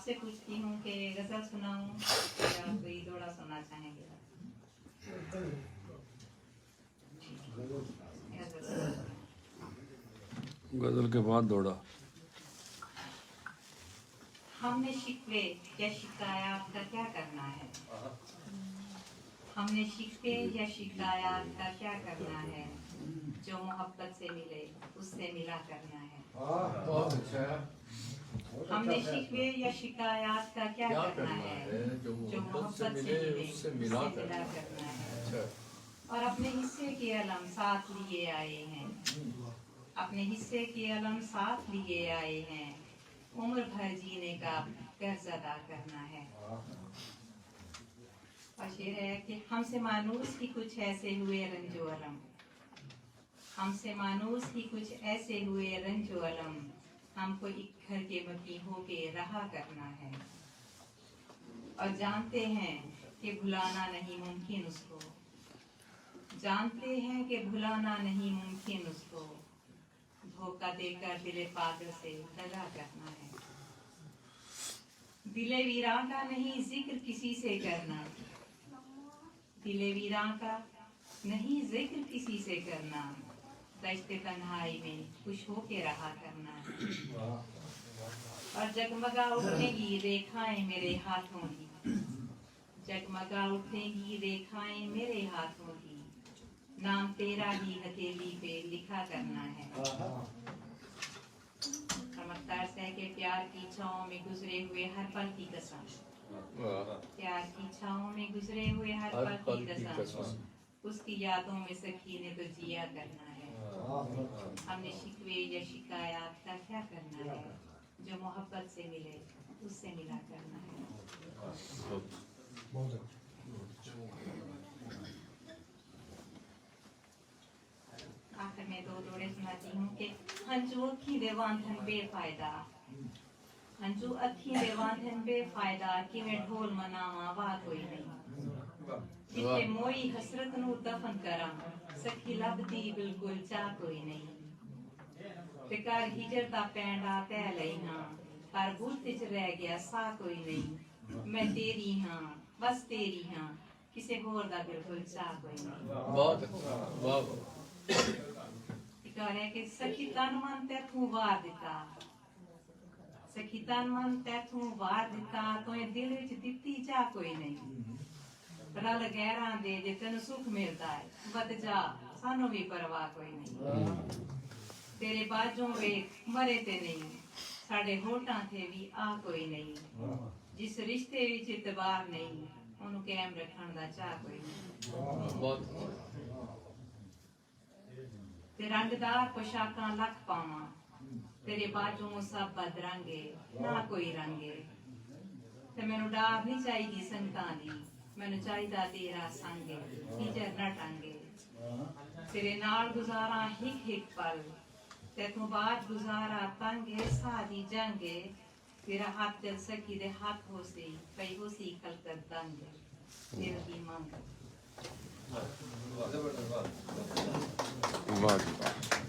आपसे पूछती हूँ कि गजल सुनाऊं या कोई जोड़ा सुनना चाहेंगे? गजल के बाद दौड़ा। हमने शिकवे या शिकायत का क्या करना है? हमने शिकवे या शिकायत का क्या करना है? जो मोहब्बत से मिले उससे मिला करना है। बहुत अच्छा। हमने शिकवे या शिकायत का क्या करना है? जो मोहब्बत से मिले उससे मिला करना है। और अपने हिस्से के अलम साथ लिए आए हैं, अपने हिस्से के अलम साथ लिए आए हैं। उम्र भर जीने का कर्ज अदा करना है। और शेर है कि हमसे मानूस ही कुछ ऐसे हुए रंजो अलम, हमसे मानूस ही कुछ ऐसे हुए रंजो अलम। हमको एक घर के मकी होके रहा करना है। और जानते हैं कि भुलाना नहीं मुमकिन उसको, जानते हैं कि भुलाना नहीं मुमकिन उसको। धोखा देकर दिले पागल से दगा करना है। दिले वीरां का नहीं जिक्र किसी से करना, दिले वीरां का नहीं जिक्र किसी से करना। दश्ते तन्हाई में खुश होके रहा करना है। और जगमगा उठेगी रेखाएं मेरे हाथों की, जगमगा उठेगी रेखाएं मेरे हाथों की। नाम तेरा ही हथेली पे लिखा करना है। चमकदार से के प्यार की छाँव में गुजरे हुए हर पल की कसम, प्यार की छाँव में गुजरे हुए हर पल की कसम। उसकी यादों में सखी ने तो जिया करना है। हमने शिकवे या शिकायत का क्या करना है? जो मोहब्बत से मिले उससे मिला करना है। आखिर में दो जोड़े सुनाती हूँ कि हंजू अखी देवांधन बेफायदा, हंजू अखी देवांधन बेफायदा। कि मैं ढोल मनावा वा कोई नहीं। जिथे मोई हसरत नू दफन करा, सखी लभदी बिल्कुल चाह कोई नहीं। ते कर हिजर दा पैंडा तै लई हां, पर बुत च रह गया सा कोई नहीं। मैं तेरी हां बस तेरी हां, किसे होर दा बिल्कुल चाह कोई नहीं। बहुत अच्छा। वाह। है कि सखी तन मन तैथू वार दिता, सखी तन मन तैथू वार दिता। तो दिल विच दित्ती जा कोई नहीं। रल गैरां दे जे तेन सुख मिलदा है, वध जा सानू भी परवाह कोई नहीं। तेरे बाजों वेख मरे ते नहीं, साडे होठां थे भी आ कोई नहीं। जिस रिश्ते विच इतबार नहीं, ओनू कायम रखण दा चाह कोई नहीं। ते रंगदार पोशाकां लख पावां, तेरे बाजों सब बदरंगे ना कोई रंगे। ते मैनू डार नहीं चाहिदी संगतां दी, मैनू चाहिदा तेरा संग हिजर न टांगे। तेरे नाल गुजारा हिक हिक पल, तेथों बाद गुजारा तंगे सादी जंगे। तेरा हाथ दिल सकी दे हाथ हो सी पई हो सी खलकत दंग, दिल की मंग। वाह।